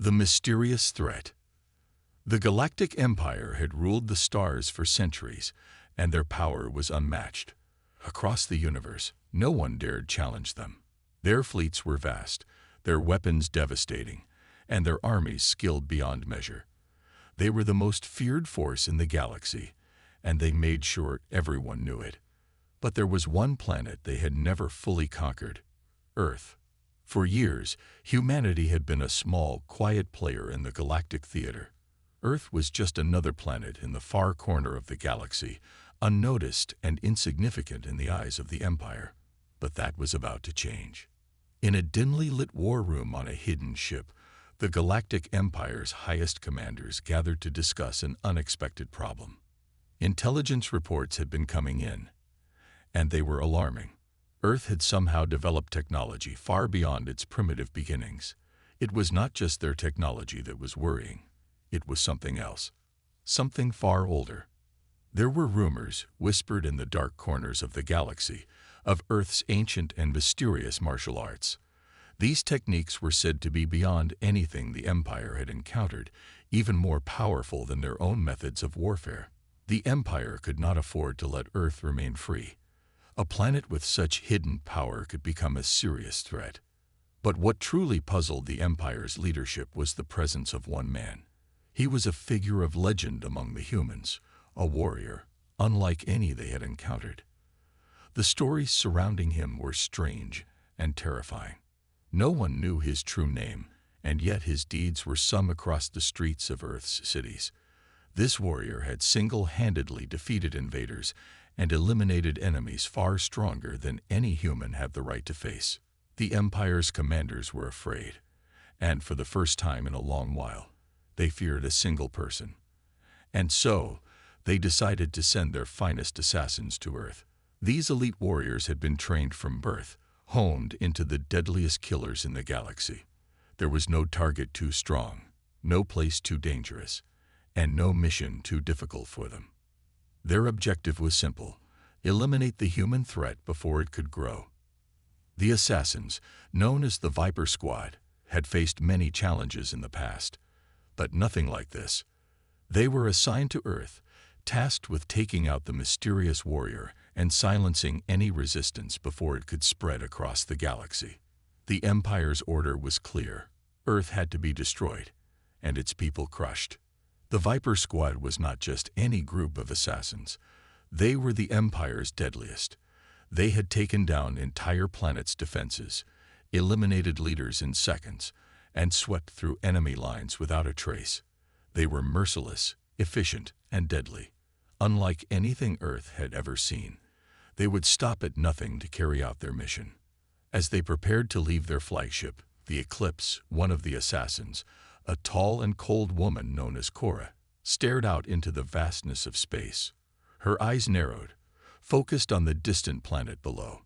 The mysterious threat. The Galactic Empire had ruled the stars for centuries, and their power was unmatched. Across the universe, no one dared challenge them. Their fleets were vast, their weapons devastating, and their armies skilled beyond measure. They were the most feared force in the galaxy, and they made sure everyone knew it. But there was one planet they had never fully conquered: Earth. For years, humanity had been a small, quiet player in the galactic theater. Earth was just another planet in the far corner of the galaxy, unnoticed and insignificant in the eyes of the Empire. But that was about to change. In a dimly lit war room on a hidden ship, the Galactic Empire's highest commanders gathered to discuss an unexpected problem. Intelligence reports had been coming in, and they were alarming. Earth had somehow developed technology far beyond its primitive beginnings. It was not just their technology that was worrying. It was something else, something far older. There were rumors, whispered in the dark corners of the galaxy, of Earth's ancient and mysterious martial arts. These techniques were said to be beyond anything the Empire had encountered, even more powerful than their own methods of warfare. The Empire could not afford to let Earth remain free. A planet with such hidden power could become a serious threat. But what truly puzzled the Empire's leadership was the presence of one man. He was a figure of legend among the humans, a warrior, unlike any they had encountered. The stories surrounding him were strange and terrifying. No one knew his true name, and yet his deeds were sung across the streets of Earth's cities. This warrior had single-handedly defeated invaders and eliminated enemies far stronger than any human had the right to face. The Empire's commanders were afraid, and for the first time in a long while, they feared a single person. And so, they decided to send their finest assassins to Earth. These elite warriors had been trained from birth, honed into the deadliest killers in the galaxy. There was no target too strong, no place too dangerous, and no mission too difficult for them. Their objective was simple: eliminate the human threat before it could grow. The assassins, known as the Viper Squad, had faced many challenges in the past, but nothing like this. They were assigned to Earth, tasked with taking out the mysterious warrior and silencing any resistance before it could spread across the galaxy. The Empire's order was clear: Earth had to be destroyed, and its people crushed. The Viper Squad was not just any group of assassins. They were the Empire's deadliest. They had taken down entire planets' defenses, eliminated leaders in seconds, and swept through enemy lines without a trace. They were merciless, efficient, and deadly, unlike anything Earth had ever seen. They would stop at nothing to carry out their mission. As they prepared to leave their flagship, the Eclipse, one of the assassins, a tall and cold woman known as Cora, stared out into the vastness of space. Her eyes narrowed, focused on the distant planet below.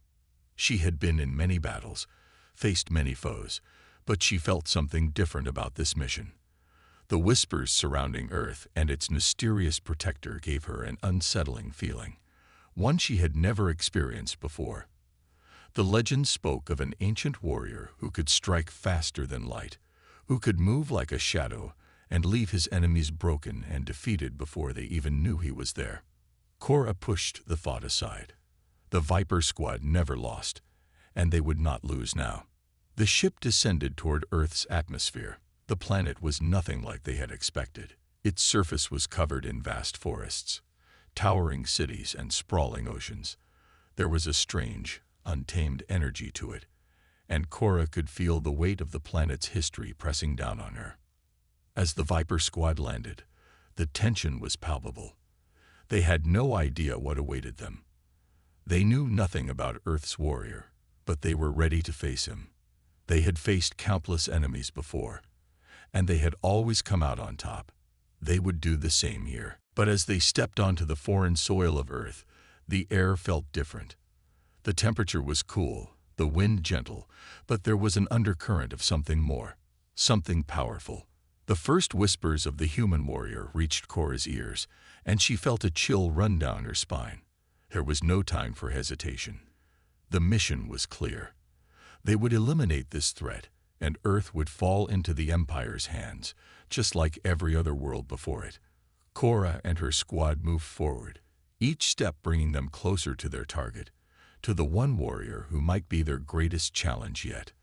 She had been in many battles, faced many foes, but she felt something different about this mission. The whispers surrounding Earth and its mysterious protector gave her an unsettling feeling, one she had never experienced before. The legend spoke of an ancient warrior who could strike faster than light, who could move like a shadow and leave his enemies broken and defeated before they even knew he was there. Cora pushed the thought aside. The Viper Squad never lost, and they would not lose now. The ship descended toward Earth's atmosphere. The planet was nothing like they had expected. Its surface was covered in vast forests, towering cities, and sprawling oceans. There was a strange, untamed energy to it, and Cora could feel the weight of the planet's history pressing down on her. As the Viper Squad landed, the tension was palpable. They had no idea what awaited them. They knew nothing about Earth's warrior, but they were ready to face him. They had faced countless enemies before, and they had always come out on top. They would do the same here. But as they stepped onto the foreign soil of Earth, the air felt different. The temperature was cool, the wind gentle, but there was an undercurrent of something more, something powerful. The first whispers of the human warrior reached Cora's ears, and she felt a chill run down her spine. There was no time for hesitation. The mission was clear. They would eliminate this threat, and Earth would fall into the Empire's hands, just like every other world before it. Cora and her squad moved forward, each step bringing them closer to their target, to the one warrior who might be their greatest challenge yet.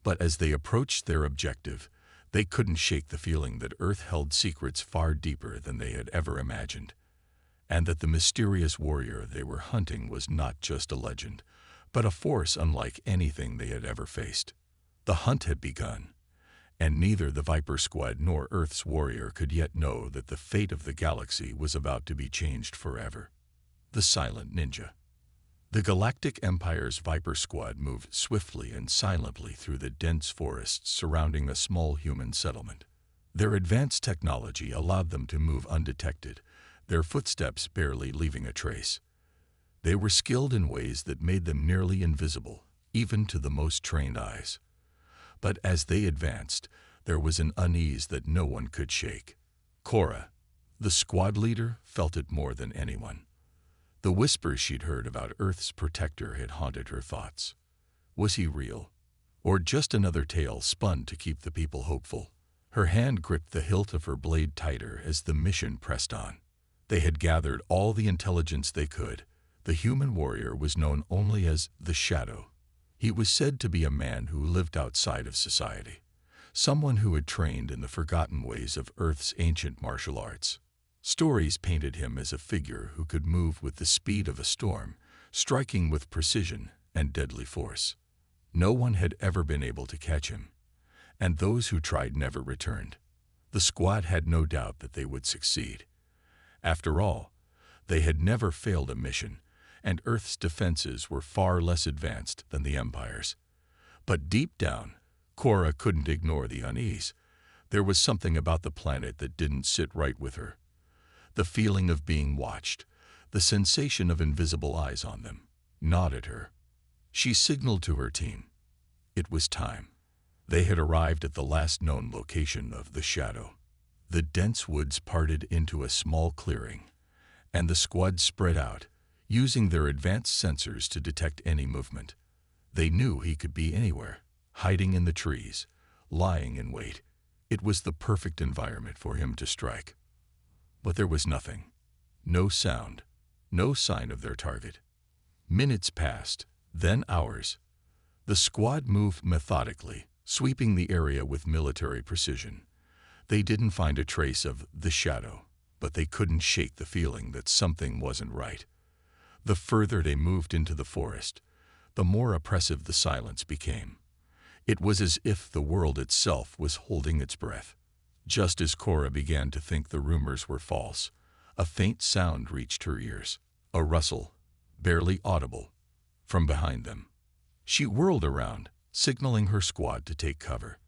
But as they approached their objective, they couldn't shake the feeling that Earth held secrets far deeper than they had ever imagined, and that the mysterious warrior they were hunting was not just a legend, but a force unlike anything they had ever faced. The hunt had begun, and neither the Viper Squad nor Earth's warrior could yet know that the fate of the galaxy was about to be changed forever. The Silent Ninja. The Galactic Empire's Viper Squad moved swiftly and silently through the dense forests surrounding a small human settlement. Their advanced technology allowed them to move undetected, their footsteps barely leaving a trace. They were skilled in ways that made them nearly invisible, even to the most trained eyes. But as they advanced, there was an unease that no one could shake. Cora, the squad leader, felt it more than anyone. The whispers she'd heard about Earth's protector had haunted her thoughts. Was he real? Or just another tale spun to keep the people hopeful? Her hand gripped the hilt of her blade tighter as the mission pressed on. They had gathered all the intelligence they could. The human warrior was known only as the Shadow. He was said to be a man who lived outside of society, someone who had trained in the forgotten ways of Earth's ancient martial arts. Stories painted him as a figure who could move with the speed of a storm, striking with precision and deadly force. No one had ever been able to catch him, and those who tried never returned. The squad had no doubt that they would succeed. After all, they had never failed a mission, and Earth's defenses were far less advanced than the Empire's. But deep down, Cora couldn't ignore the unease. There was something about the planet that didn't sit right with her. The feeling of being watched, the sensation of invisible eyes on them, gnawed at her. She signaled to her team. It was time. They had arrived at the last known location of the Shadow. The dense woods parted into a small clearing, and the squad spread out, using their advanced sensors to detect any movement. They knew he could be anywhere, hiding in the trees, lying in wait. It was the perfect environment for him to strike. But there was nothing. No sound, no sign of their target. Minutes passed, then hours. The squad moved methodically, sweeping the area with military precision. They didn't find a trace of the Shadow, but they couldn't shake the feeling that something wasn't right. The further they moved into the forest, the more oppressive the silence became. It was as if the world itself was holding its breath. Just as Cora began to think the rumors were false, a faint sound reached her ears, a rustle, barely audible, from behind them. She whirled around, signaling her squad to take cover.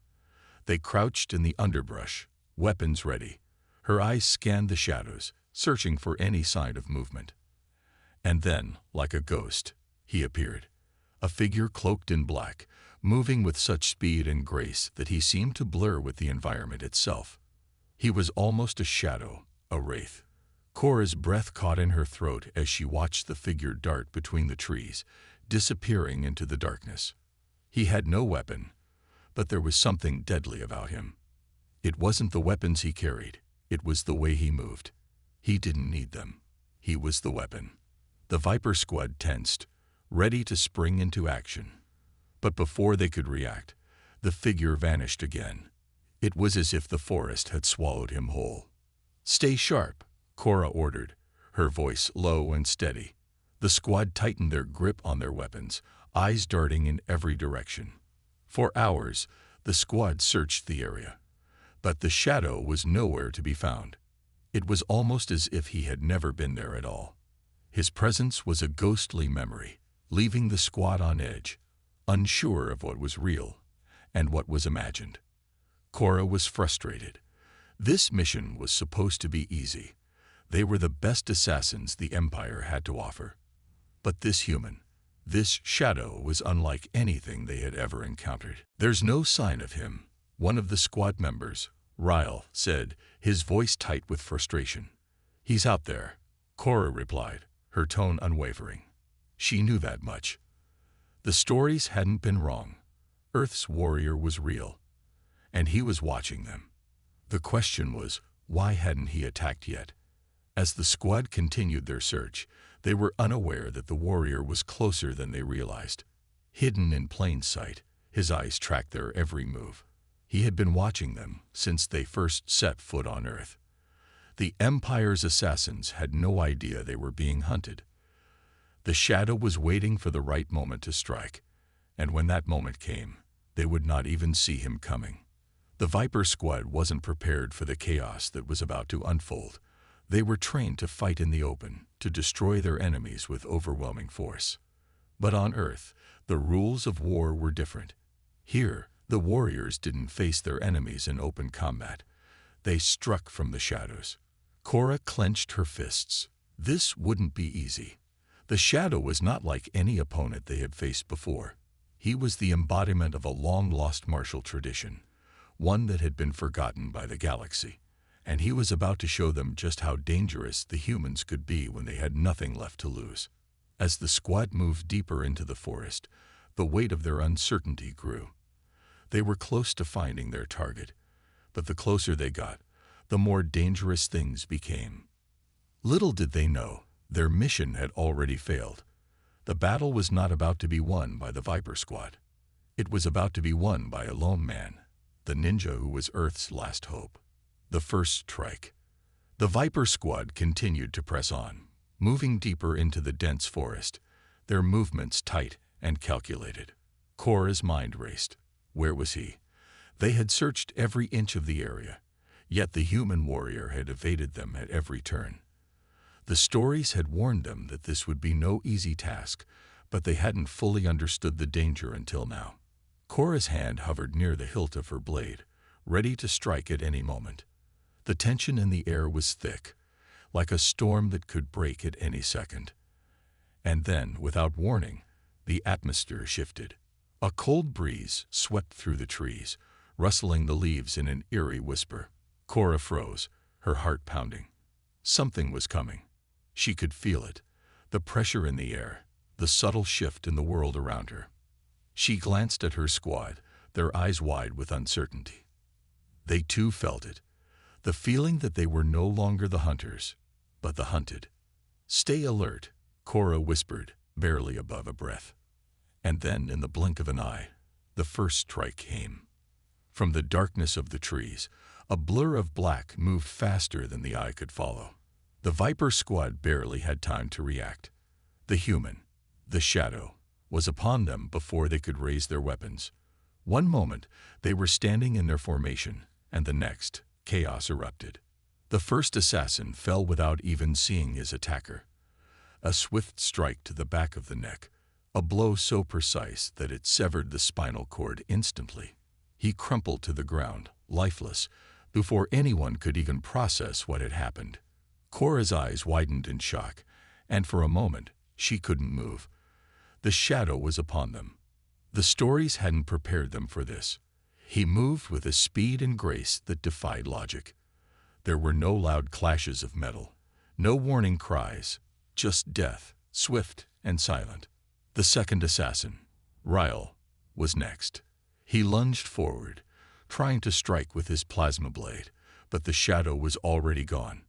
They crouched in the underbrush, weapons ready. Her eyes scanned the shadows, searching for any sign of movement. And then, like a ghost, he appeared, a figure cloaked in black, moving with such speed and grace that he seemed to blur with the environment itself. He was almost a shadow, a wraith. Cora's breath caught in her throat as she watched the figure dart between the trees, disappearing into the darkness. He had no weapon, but there was something deadly about him. It wasn't the weapons he carried, it was the way he moved. He didn't need them. He was the weapon. The Viper Squad tensed, ready to spring into action. But before they could react, the figure vanished again. It was as if the forest had swallowed him whole. "Stay sharp," Cora ordered, her voice low and steady. The squad tightened their grip on their weapons, eyes darting in every direction. For hours, the squad searched the area, but the Shadow was nowhere to be found. It was almost as if he had never been there at all. His presence was a ghostly memory, leaving the squad on edge, unsure of what was real and what was imagined. Cora was frustrated. This mission was supposed to be easy. They were the best assassins the Empire had to offer. But this human, this Shadow, was unlike anything they had ever encountered. "There's no sign of him," one of the squad members, Ryle, said, his voice tight with frustration. "He's out there," Cora replied, her tone unwavering. She knew that much. The stories hadn't been wrong. Earth's warrior was real, and he was watching them. The question was, why hadn't he attacked yet? As the squad continued their search, they were unaware that the warrior was closer than they realized. Hidden in plain sight, his eyes tracked their every move. He had been watching them since they first set foot on Earth. The Empire's assassins had no idea they were being hunted. The shadow was waiting for the right moment to strike, and when that moment came, they would not even see him coming. The Viper squad wasn't prepared for the chaos that was about to unfold. They were trained to fight in the open, to destroy their enemies with overwhelming force. But on Earth, the rules of war were different. Here, the warriors didn't face their enemies in open combat. They struck from the shadows. Cora clenched her fists. This wouldn't be easy. The shadow was not like any opponent they had faced before. He was the embodiment of a long-lost martial tradition, one that had been forgotten by the galaxy, and he was about to show them just how dangerous the humans could be when they had nothing left to lose. As the squad moved deeper into the forest, the weight of their uncertainty grew. They were close to finding their target, but the closer they got, the more dangerous things became. Little did they know, their mission had already failed. The battle was not about to be won by the Viper squad. It was about to be won by a lone man, the ninja who was Earth's last hope. The first strike. The Viper squad continued to press on, moving deeper into the dense forest, their movements tight and calculated. Cora's mind raced. Where was he? They had searched every inch of the area, yet the human warrior had evaded them at every turn. The stories had warned them that this would be no easy task, but they hadn't fully understood the danger until now. Cora's hand hovered near the hilt of her blade, ready to strike at any moment. The tension in the air was thick, like a storm that could break at any second. And then, without warning, the atmosphere shifted. A cold breeze swept through the trees, rustling the leaves in an eerie whisper. Cora froze, her heart pounding. Something was coming. She could feel it, the pressure in the air, the subtle shift in the world around her. She glanced at her squad, their eyes wide with uncertainty. They too felt it, the feeling that they were no longer the hunters, but the hunted. "Stay alert," Cora whispered, barely above a breath. And then, in the blink of an eye, the first strike came. From the darkness of the trees, a blur of black moved faster than the eye could follow. The Viper squad barely had time to react. The human, the shadow, was upon them before they could raise their weapons. One moment, they were standing in their formation, and the next, chaos erupted. The first assassin fell without even seeing his attacker. A swift strike to the back of the neck, a blow so precise that it severed the spinal cord instantly. He crumpled to the ground, lifeless, before anyone could even process what had happened. Cora's eyes widened in shock, and for a moment, she couldn't move. The shadow was upon them. The stories hadn't prepared them for this. He moved with a speed and grace that defied logic. There were no loud clashes of metal, no warning cries, just death, swift and silent. The second assassin, Ryle, was next. He lunged forward, trying to strike with his plasma blade, but the shadow was already gone.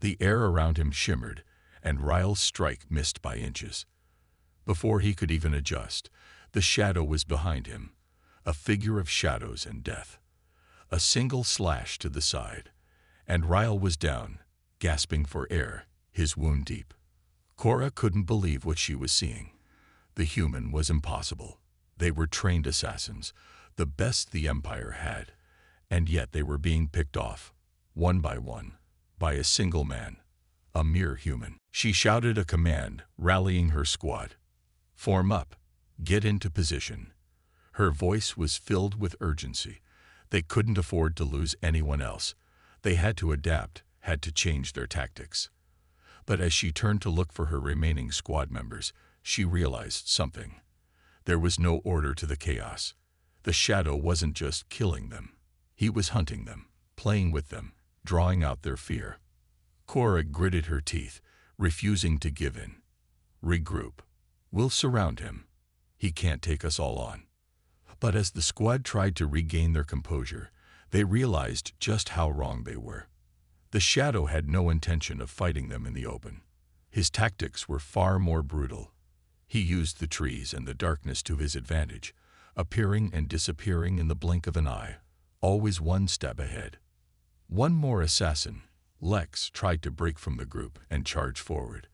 The air around him shimmered, and Ryle's strike missed by inches. Before he could even adjust, the shadow was behind him, a figure of shadows and death. A single slash to the side, and Ryle was down, gasping for air, his wound deep. Cora couldn't believe what she was seeing. The human was impossible. They were trained assassins, the best the Empire had, and yet they were being picked off, one by one, by a single man, a mere human. She shouted a command, rallying her squad. "Form up. Get into position." Her voice was filled with urgency. They couldn't afford to lose anyone else. They had to adapt, had to change their tactics. But as she turned to look for her remaining squad members, she realized something. There was no order to the chaos. The shadow wasn't just killing them. He was hunting them, playing with them, drawing out their fear. Cora gritted her teeth, refusing to give in. "Regroup. We'll surround him. He can't take us all on." But as the squad tried to regain their composure, they realized just how wrong they were. The shadow had no intention of fighting them in the open. His tactics were far more brutal. He used the trees and the darkness to his advantage, appearing and disappearing in the blink of an eye, always one step ahead. One more assassin, Lex, tried to break from the group and charge forward,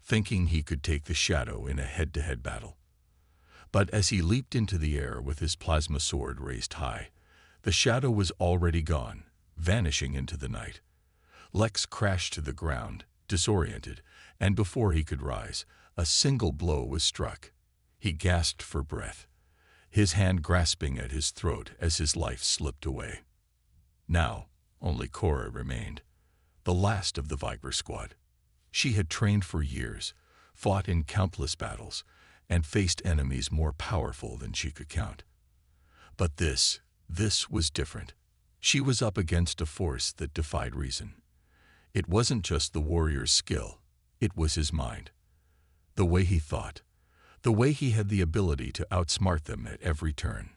thinking he could take the shadow in a head-to-head battle. But as he leaped into the air with his plasma sword raised high, the shadow was already gone, vanishing into the night. Lex crashed to the ground, disoriented, and before he could rise, a single blow was struck. He gasped for breath, his hand grasping at his throat as his life slipped away. Now, only Cora remained, the last of the Viper squad. She had trained for years, fought in countless battles, and faced enemies more powerful than she could count. But this was different. She was up against a force that defied reason. It wasn't just the warrior's skill, it was his mind. The way he thought, the way he had the ability to outsmart them at every turn.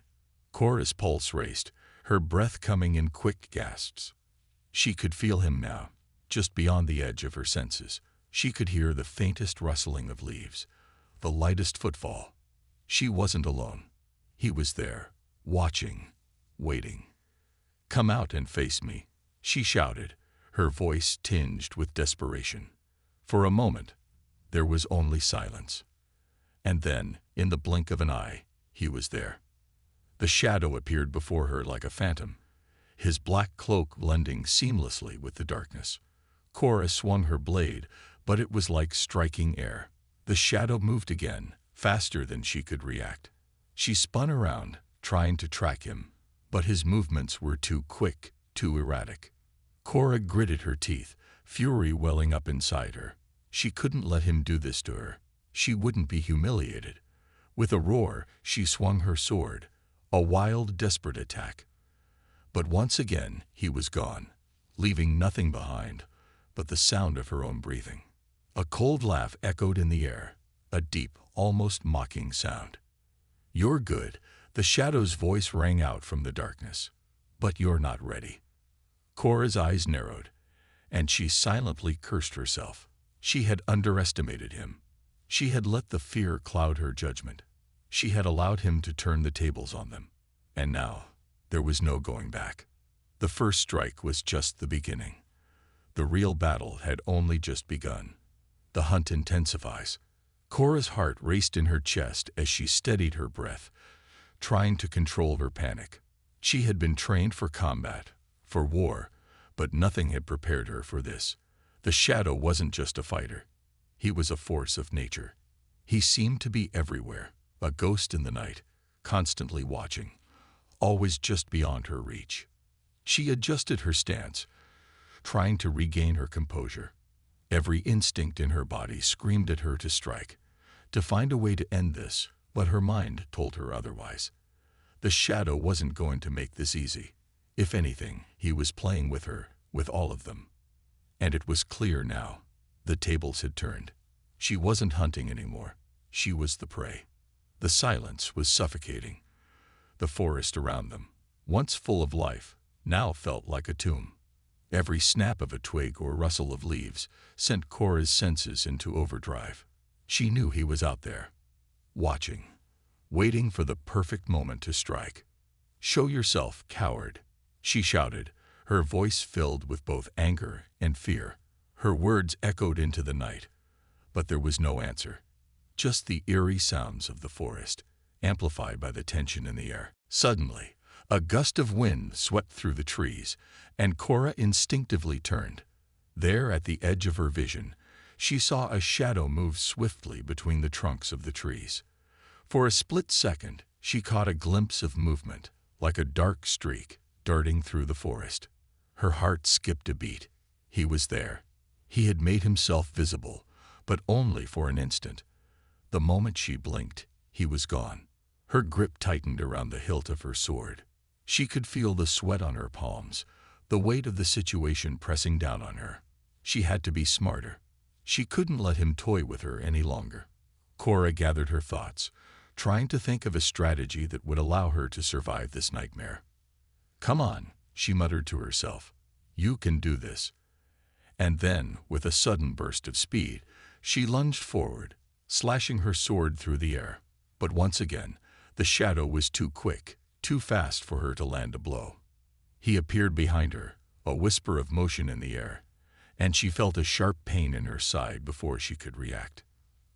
Cora's pulse raced, her breath coming in quick gasps. She could feel him now, just beyond the edge of her senses. She could hear the faintest rustling of leaves, the lightest footfall. She wasn't alone. He was there, watching, waiting. "Come out and face me," she shouted, her voice tinged with desperation. For a moment, there was only silence. And then, in the blink of an eye, he was there. The shadow appeared before her like a phantom, his black cloak blending seamlessly with the darkness. Cora swung her blade, but it was like striking air. The shadow moved again, faster than she could react. She spun around, trying to track him, but his movements were too quick, too erratic. Cora gritted her teeth, fury welling up inside her. She couldn't let him do this to her. She wouldn't be humiliated. With a roar, she swung her sword, a wild, desperate attack. But once again, he was gone, leaving nothing behind but the sound of her own breathing. A cold laugh echoed in the air, a deep, almost mocking sound. "You're good," the shadow's voice rang out from the darkness. "But you're not ready." Cora's eyes narrowed, and she silently cursed herself. She had underestimated him. She had let the fear cloud her judgment. She had allowed him to turn the tables on them. And now, there was no going back. The first strike was just the beginning. The real battle had only just begun. The hunt intensifies. Cora's heart raced in her chest as she steadied her breath, trying to control her panic. She had been trained for combat, for war, but nothing had prepared her for this. The shadow wasn't just a fighter. He was a force of nature. He seemed to be everywhere, a ghost in the night, constantly watching, always just beyond her reach. She adjusted her stance, trying to regain her composure. Every instinct in her body screamed at her to strike, to find a way to end this, but her mind told her otherwise. The shadow wasn't going to make this easy. If anything, he was playing with her, with all of them. And it was clear now. The tables had turned. She wasn't hunting anymore. She was the prey. The silence was suffocating. The forest around them, once full of life, now felt like a tomb. Every snap of a twig or rustle of leaves sent Cora's senses into overdrive. She knew he was out there, watching, waiting for the perfect moment to strike. "Show yourself, coward," she shouted, her voice filled with both anger and fear. Her words echoed into the night, but there was no answer. Just the eerie sounds of the forest, amplified by the tension in the air. Suddenly, a gust of wind swept through the trees, and Cora instinctively turned. There, at the edge of her vision, she saw a shadow move swiftly between the trunks of the trees. For a split second, she caught a glimpse of movement, like a dark streak darting through the forest. Her heart skipped a beat. He was there. He had made himself visible, but only for an instant. The moment she blinked, he was gone. Her grip tightened around the hilt of her sword. She could feel the sweat on her palms, the weight of the situation pressing down on her. She had to be smarter. She couldn't let him toy with her any longer. Cora gathered her thoughts, trying to think of a strategy that would allow her to survive this nightmare. "Come on," she muttered to herself. "You can do this." And then, with a sudden burst of speed, she lunged forward, slashing her sword through the air. But once again, the shadow was too quick, too fast for her to land a blow. He appeared behind her, a whisper of motion in the air, and she felt a sharp pain in her side before she could react.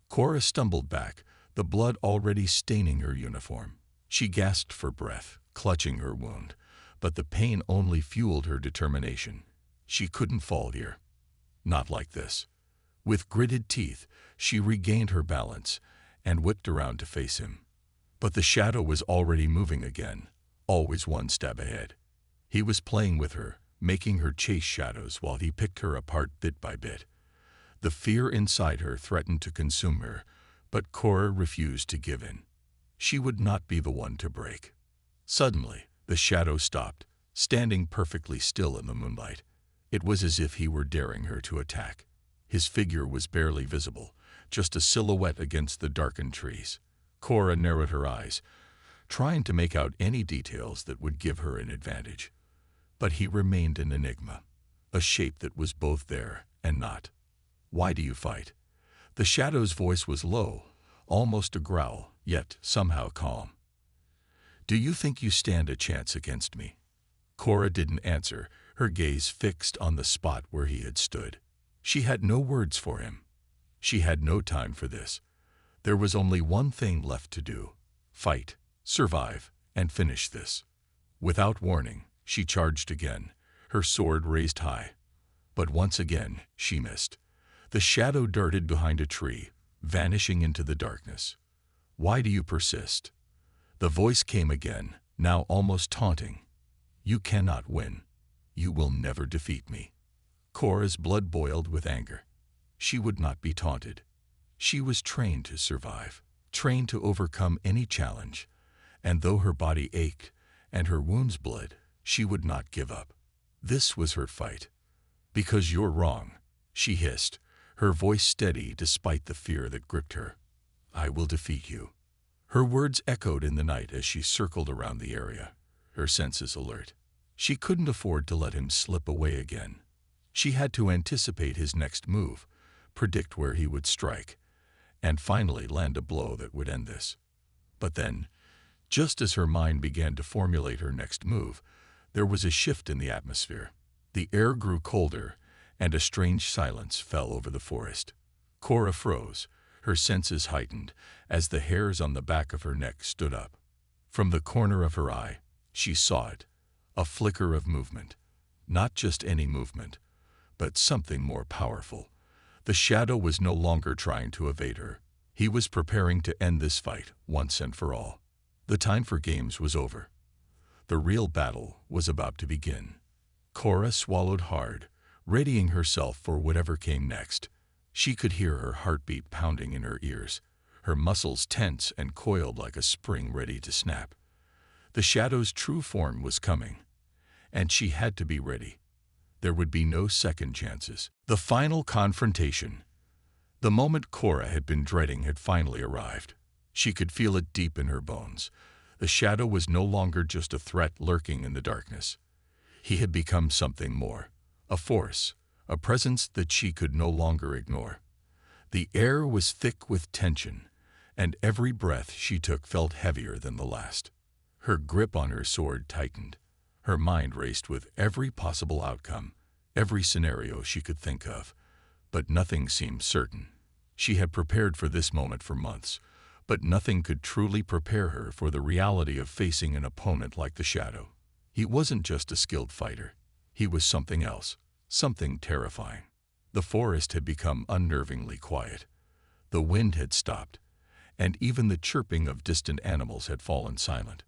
Cora stumbled back, the blood already staining her uniform. She gasped for breath, clutching her wound, but the pain only fueled her determination. She couldn't fall here. Not like this. With gritted teeth, she regained her balance and whipped around to face him. But the shadow was already moving again, always one step ahead. He was playing with her, making her chase shadows while he picked her apart bit by bit. The fear inside her threatened to consume her, but Cora refused to give in. She would not be the one to break. Suddenly, the shadow stopped, standing perfectly still in the moonlight. It was as if he were daring her to attack. His figure was barely visible, just a silhouette against the darkened trees. Cora narrowed her eyes, trying to make out any details that would give her an advantage. But he remained an enigma, a shape that was both there and not. "Why do you fight?" The shadow's voice was low, almost a growl, yet somehow calm. "Do you think you stand a chance against me?" Cora didn't answer, her gaze fixed on the spot where he had stood. She had no words for him. She had no time for this. There was only one thing left to do: fight, survive, and finish this. Without warning, she charged again, her sword raised high. But once again, she missed. The shadow darted behind a tree, vanishing into the darkness. "Why do you persist?" The voice came again, now almost taunting. "You cannot win. You will never defeat me." Cora's blood boiled with anger. She would not be taunted. She was trained to survive, trained to overcome any challenge, and though her body ached and her wounds bled, she would not give up. This was her fight. "Because you're wrong," she hissed, her voice steady despite the fear that gripped her. "I will defeat you." Her words echoed in the night as she circled around the area, her senses alert. She couldn't afford to let him slip away again. She had to anticipate his next move, predict where he would strike, and finally land a blow that would end this. But then, just as her mind began to formulate her next move, there was a shift in the atmosphere. The air grew colder, and a strange silence fell over the forest. Cora froze, her senses heightened, as the hairs on the back of her neck stood up. From the corner of her eye, she saw it, a flicker of movement. Not just any movement, but something more powerful. The shadow was no longer trying to evade her. He was preparing to end this fight once and for all. The time for games was over. The real battle was about to begin. Cora swallowed hard, readying herself for whatever came next. She could hear her heartbeat pounding in her ears, her muscles tense and coiled like a spring ready to snap. The shadow's true form was coming, and she had to be ready. There would be no second chances. The final confrontation. The moment Cora had been dreading had finally arrived. She could feel it deep in her bones. The shadow was no longer just a threat lurking in the darkness. He had become something more, a force, a presence that she could no longer ignore. The air was thick with tension, and every breath she took felt heavier than the last. Her grip on her sword tightened. Her mind raced with every possible outcome, every scenario she could think of, but nothing seemed certain. She had prepared for this moment for months, but nothing could truly prepare her for the reality of facing an opponent like the Shadow. He wasn't just a skilled fighter. He was something else, something terrifying. The forest had become unnervingly quiet. The wind had stopped, and even the chirping of distant animals had fallen silent.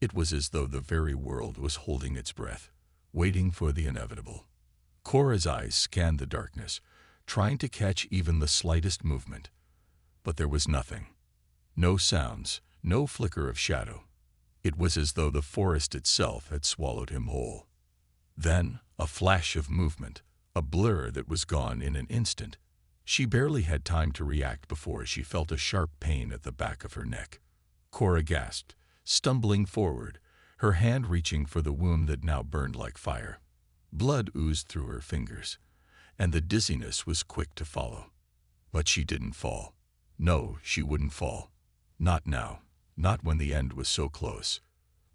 It was as though the very world was holding its breath, waiting for the inevitable. Cora's eyes scanned the darkness, trying to catch even the slightest movement. But there was nothing. No sounds, no flicker of shadow. It was as though the forest itself had swallowed him whole. Then, a flash of movement, a blur that was gone in an instant. She barely had time to react before she felt a sharp pain at the back of her neck. Cora gasped, stumbling forward, her hand reaching for the wound that now burned like fire. Blood oozed through her fingers, and the dizziness was quick to follow. But she didn't fall. No, she wouldn't fall. Not now, not when the end was so close.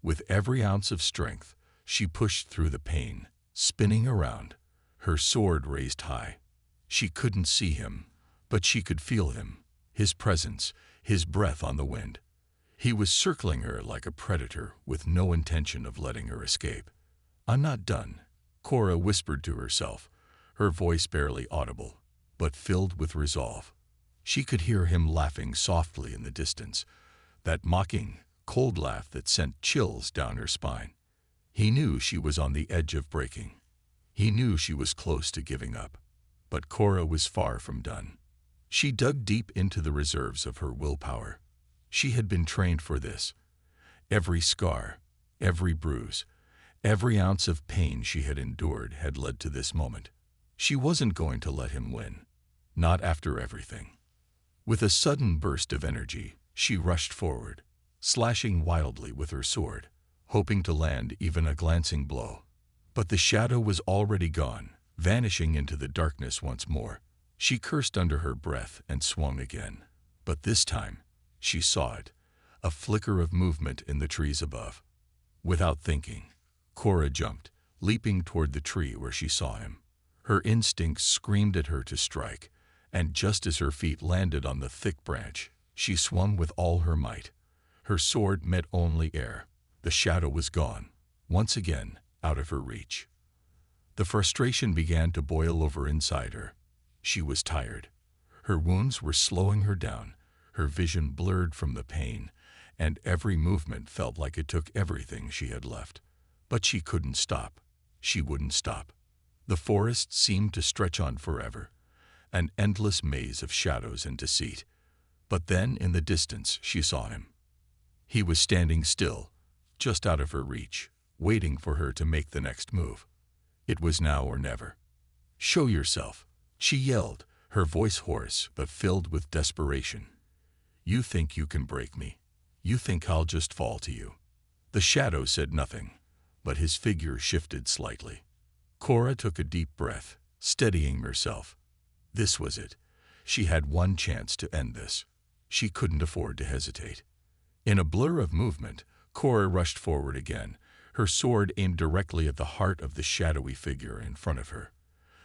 With every ounce of strength, she pushed through the pain, spinning around, her sword raised high. She couldn't see him, but she could feel him, his presence, his breath on the wind. He was circling her like a predator with no intention of letting her escape. "I'm not done," Cora whispered to herself, her voice barely audible, but filled with resolve. She could hear him laughing softly in the distance, that mocking, cold laugh that sent chills down her spine. He knew she was on the edge of breaking. He knew she was close to giving up. But Cora was far from done. She dug deep into the reserves of her willpower. She had been trained for this. Every scar, every bruise, every ounce of pain she had endured had led to this moment. She wasn't going to let him win. Not after everything. With a sudden burst of energy, she rushed forward, slashing wildly with her sword, hoping to land even a glancing blow. But the shadow was already gone, vanishing into the darkness once more. She cursed under her breath and swung again. But this time, she saw it, a flicker of movement in the trees above. Without thinking, Cora jumped, leaping toward the tree where she saw him. Her instincts screamed at her to strike, and just as her feet landed on the thick branch, she swung with all her might. Her sword met only air. The shadow was gone, once again out of her reach. The frustration began to boil over inside her. She was tired. Her wounds were slowing her down, her vision blurred from the pain, and every movement felt like it took everything she had left. But she couldn't stop. She wouldn't stop. The forest seemed to stretch on forever, an endless maze of shadows and deceit. But then, in the distance, she saw him. He was standing still, just out of her reach, waiting for her to make the next move. It was now or never. "Show yourself," she yelled, her voice hoarse but filled with desperation. "You think you can break me? You think I'll just fall to you?" The shadow said nothing, but his figure shifted slightly. Cora took a deep breath, steadying herself. This was it. She had one chance to end this. She couldn't afford to hesitate. In a blur of movement, Cora rushed forward again, her sword aimed directly at the heart of the shadowy figure in front of her.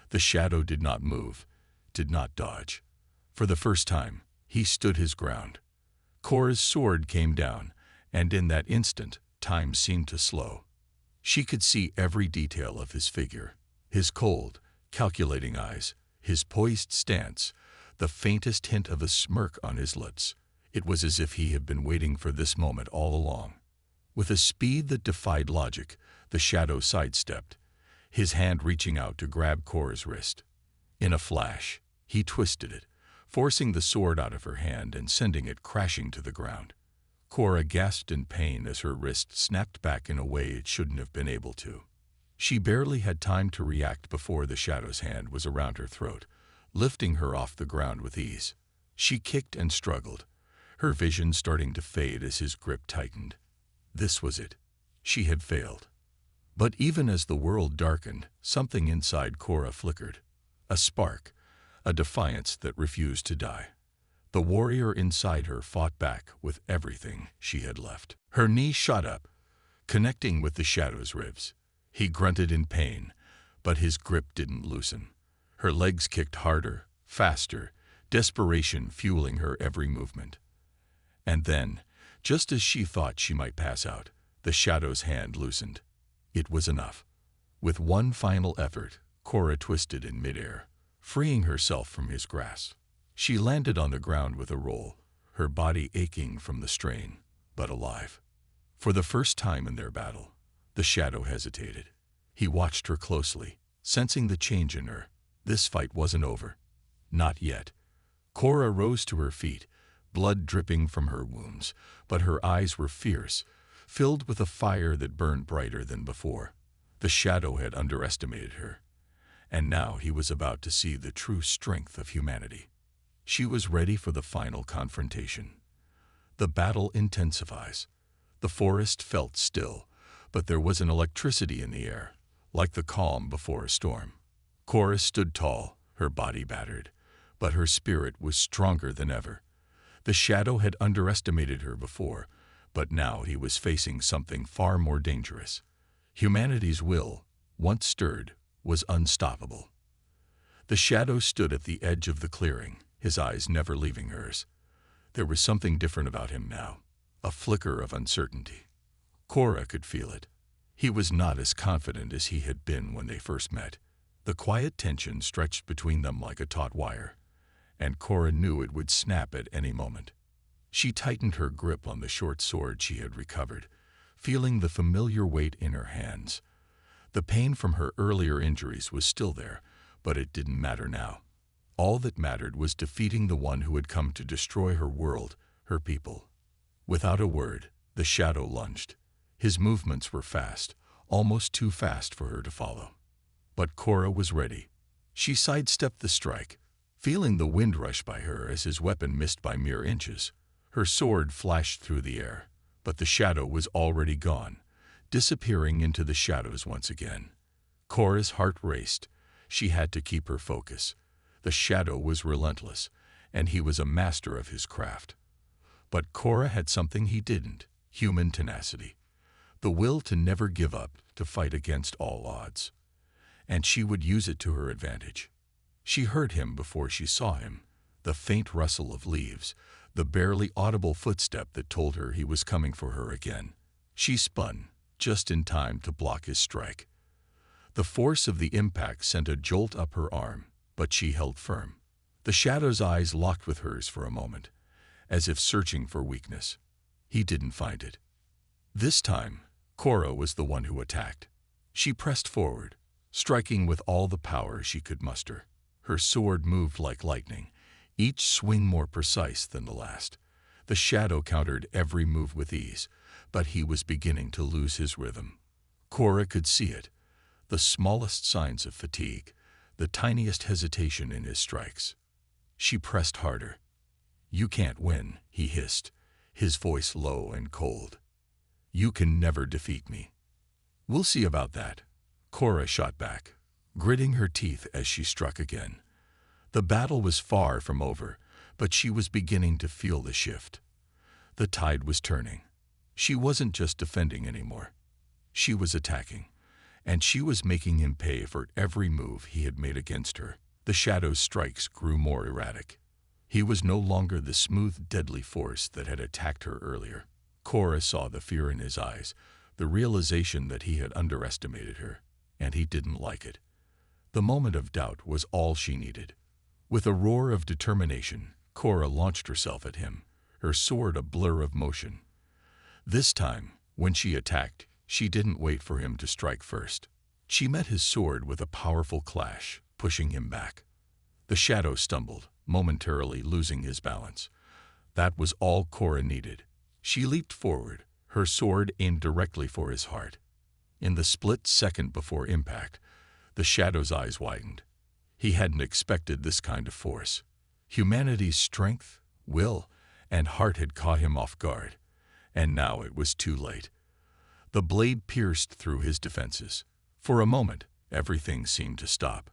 The shadow did not move, did not dodge. For the first time, he stood his ground. Cora's sword came down, and in that instant, time seemed to slow. She could see every detail of his figure, his cold, calculating eyes, his poised stance, the faintest hint of a smirk on his lips. It was as if he had been waiting for this moment all along. With a speed that defied logic, the shadow sidestepped, his hand reaching out to grab Cora's wrist. In a flash, he twisted it, forcing the sword out of her hand and sending it crashing to the ground. Cora gasped in pain as her wrist snapped back in a way it shouldn't have been able to. She barely had time to react before the shadow's hand was around her throat, lifting her off the ground with ease. She kicked and struggled, her vision starting to fade as his grip tightened. This was it. She had failed. But even as the world darkened, something inside Cora flickered. A spark, a defiance that refused to die. The warrior inside her fought back with everything she had left. Her knee shot up, connecting with the shadow's ribs. He grunted in pain, but his grip didn't loosen. Her legs kicked harder, faster, desperation fueling her every movement. And then, just as she thought she might pass out, the shadow's hand loosened. It was enough. With one final effort, Cora twisted in midair, freeing herself from his grasp. She landed on the ground with a roll, her body aching from the strain, but alive. For the first time in their battle, the shadow hesitated. He watched her closely, sensing the change in her. This fight wasn't over. Not yet. Cora rose to her feet, blood dripping from her wounds, but her eyes were fierce, filled with a fire that burned brighter than before. The shadow had underestimated her, and now he was about to see the true strength of humanity. She was ready for the final confrontation. The battle intensifies. The forest felt still, but there was an electricity in the air, like the calm before a storm. Cora stood tall, her body battered, but her spirit was stronger than ever. The shadow had underestimated her before, but now he was facing something far more dangerous. Humanity's will, once stirred, was unstoppable. The shadow stood at the edge of the clearing, his eyes never leaving hers. There was something different about him now, a flicker of uncertainty. Cora could feel it. He was not as confident as he had been when they first met. The quiet tension stretched between them like a taut wire, and Cora knew it would snap at any moment. She tightened her grip on the short sword she had recovered, feeling the familiar weight in her hands. The pain from her earlier injuries was still there, but it didn't matter now. All that mattered was defeating the one who had come to destroy her world, her people. Without a word, the shadow lunged. His movements were fast, almost too fast for her to follow. But Cora was ready. She sidestepped the strike, feeling the wind rush by her as his weapon missed by mere inches. Her sword flashed through the air, but the shadow was already gone, disappearing into the shadows once again. Cora's heart raced. She had to keep her focus. The shadow was relentless, and he was a master of his craft. But Cora had something he didn't: human tenacity. The will to never give up, to fight against all odds. And she would use it to her advantage. She heard him before she saw him, the faint rustle of leaves, the barely audible footstep that told her he was coming for her again. She spun, just in time to block his strike. The force of the impact sent a jolt up her arm, but she held firm. The shadow's eyes locked with hers for a moment, as if searching for weakness. He didn't find it. This time, Cora was the one who attacked. She pressed forward, striking with all the power she could muster. Her sword moved like lightning, each swing more precise than the last. The shadow countered every move with ease, but he was beginning to lose his rhythm. Cora could see it, the smallest signs of fatigue, the tiniest hesitation in his strikes. She pressed harder. "You can't win," he hissed, his voice low and cold. "You can never defeat me." "We'll see about that," Cora shot back, gritting her teeth as she struck again. The battle was far from over, but she was beginning to feel the shift. The tide was turning. She wasn't just defending anymore. She was attacking, and she was making him pay for every move he had made against her. The shadow's strikes grew more erratic. He was no longer the smooth, deadly force that had attacked her earlier. Cora saw the fear in his eyes, the realization that he had underestimated her, and he didn't like it. The moment of doubt was all she needed. With a roar of determination, Cora launched herself at him, her sword a blur of motion. This time, when she attacked, she didn't wait for him to strike first. She met his sword with a powerful clash, pushing him back. The shadow stumbled, momentarily losing his balance. That was all Cora needed. She leaped forward, her sword aimed directly for his heart. In the split second before impact, the shadow's eyes widened. He hadn't expected this kind of force. Humanity's strength, will, and heart had caught him off guard, and now it was too late. The blade pierced through his defenses. For a moment, everything seemed to stop.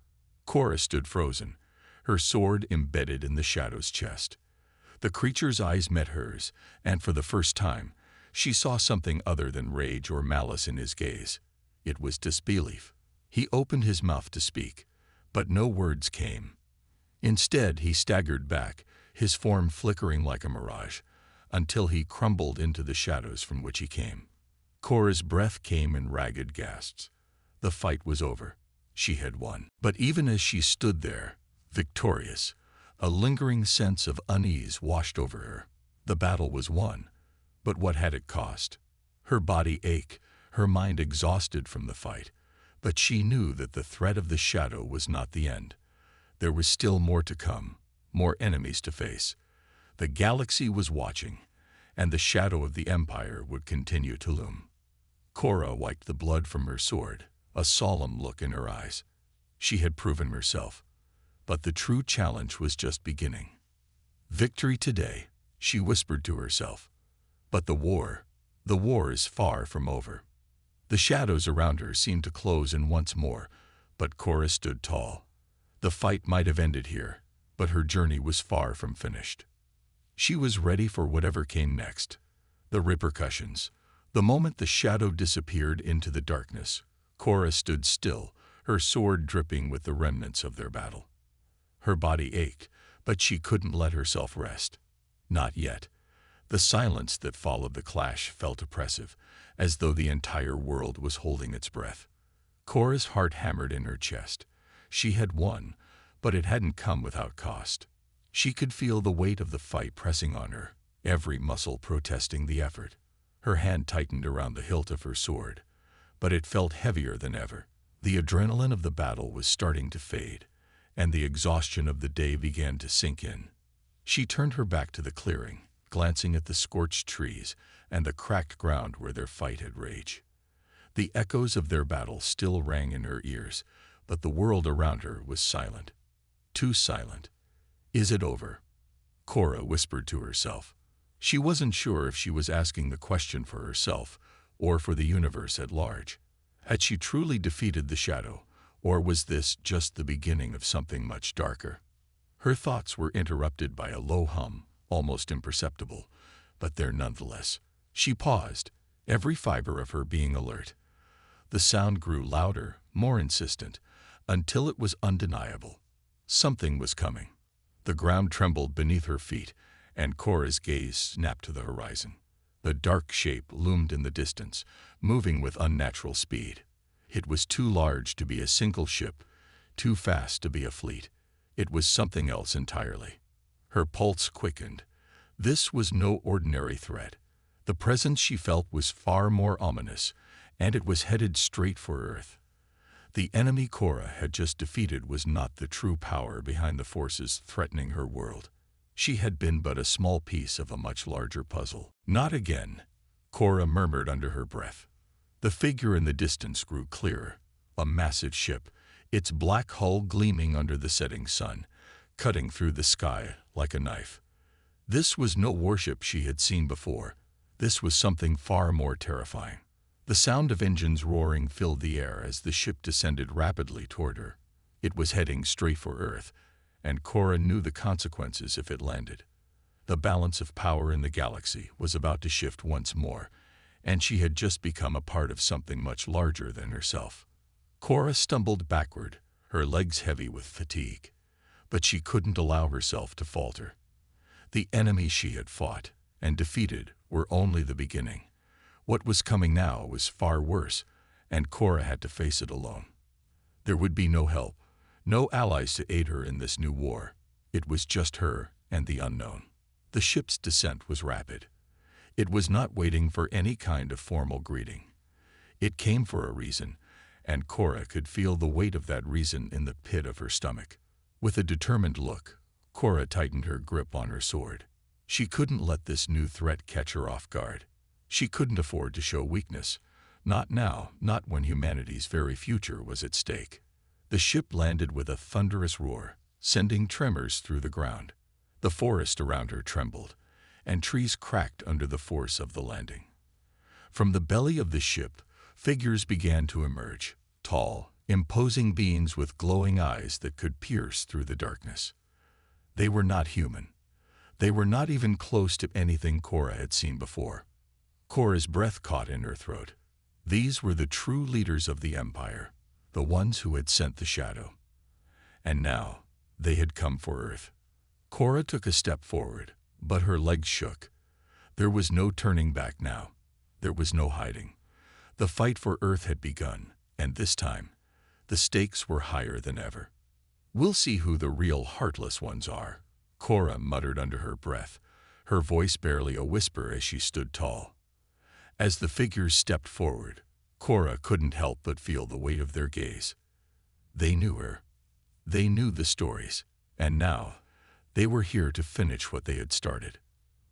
Cora stood frozen, her sword embedded in the shadow's chest. The creature's eyes met hers, and for the first time, she saw something other than rage or malice in his gaze. It was disbelief. He opened his mouth to speak, but no words came. Instead, he staggered back, his form flickering like a mirage, until he crumbled into the shadows from which he came. Cora's breath came in ragged gasps. The fight was over. She had won. But even as she stood there, victorious, a lingering sense of unease washed over her. The battle was won, but what had it cost? Her body ached, her mind exhausted from the fight, but she knew that the threat of the shadow was not the end. There was still more to come, more enemies to face. The galaxy was watching, and the shadow of the Empire would continue to loom. Cora wiped the blood from her sword, a solemn look in her eyes. She had proven herself, but the true challenge was just beginning. Victory today, she whispered to herself, But the war is far from over. The shadows around her seemed to close in once more, but Cora stood tall. The fight might have ended here, but her journey was far from finished. She was ready for whatever came next. The repercussions. The moment the shadow disappeared into the darkness, Cora stood still, her sword dripping with the remnants of their battle. Her body ached, but she couldn't let herself rest. Not yet. The silence that followed the clash felt oppressive, as though the entire world was holding its breath. Cora's heart hammered in her chest. She had won, but it hadn't come without cost. She could feel the weight of the fight pressing on her, every muscle protesting the effort. Her hand tightened around the hilt of her sword, but it felt heavier than ever. The adrenaline of the battle was starting to fade, and the exhaustion of the day began to sink in. She turned her back to the clearing, glancing at the scorched trees and the cracked ground where their fight had raged. The echoes of their battle still rang in her ears, but the world around her was silent. Too silent. "Is it over?" Cora whispered to herself. She wasn't sure if she was asking the question for herself or for the universe at large. Had she truly defeated the shadow, or was this just the beginning of something much darker? Her thoughts were interrupted by a low hum, almost imperceptible, but there nonetheless. She paused, every fiber of her being alert. The sound grew louder, more insistent, until it was undeniable. Something was coming. The ground trembled beneath her feet, and Cora's gaze snapped to the horizon. The dark shape loomed in the distance, moving with unnatural speed. It was too large to be a single ship, too fast to be a fleet. It was something else entirely. Her pulse quickened. This was no ordinary threat. The presence she felt was far more ominous, and it was headed straight for Earth. The enemy Cora had just defeated was not the true power behind the forces threatening her world. She had been but a small piece of a much larger puzzle. "Not again," Cora murmured under her breath. The figure in the distance grew clearer. A massive ship, its black hull gleaming under the setting sun, cutting through the sky like a knife. This was no warship she had seen before. This was something far more terrifying. The sound of engines roaring filled the air as the ship descended rapidly toward her. It was heading straight for Earth, and Cora knew the consequences if it landed. The balance of power in the galaxy was about to shift once more, and she had just become a part of something much larger than herself. Cora stumbled backward, her legs heavy with fatigue. But she couldn't allow herself to falter. The enemies she had fought and defeated were only the beginning. What was coming now was far worse, and Cora had to face it alone. There would be no help, no allies to aid her in this new war. It was just her and the unknown. The ship's descent was rapid. It was not waiting for any kind of formal greeting. It came for a reason, and Cora could feel the weight of that reason in the pit of her stomach. With a determined look, Cora tightened her grip on her sword. She couldn't let this new threat catch her off guard. She couldn't afford to show weakness. Not now, not when humanity's very future was at stake. The ship landed with a thunderous roar, sending tremors through the ground. The forest around her trembled, and trees cracked under the force of the landing. From the belly of the ship, figures began to emerge, tall, imposing beings with glowing eyes that could pierce through the darkness. They were not human. They were not even close to anything Cora had seen before. Cora's breath caught in her throat. These were the true leaders of the Empire, the ones who had sent the shadow. And now, they had come for Earth. Cora took a step forward, but her legs shook. There was no turning back now. There was no hiding. The fight for Earth had begun, and this time, the stakes were higher than ever. "We'll see who the real heartless ones are," Cora muttered under her breath, her voice barely a whisper as she stood tall. As the figures stepped forward, Cora couldn't help but feel the weight of their gaze. They knew her. They knew the stories, and now they were here to finish what they had started.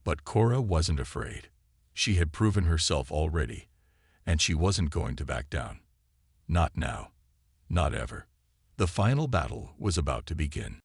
But Cora wasn't afraid. She had proven herself already, and she wasn't going to back down. Not now. Not ever. The final battle was about to begin.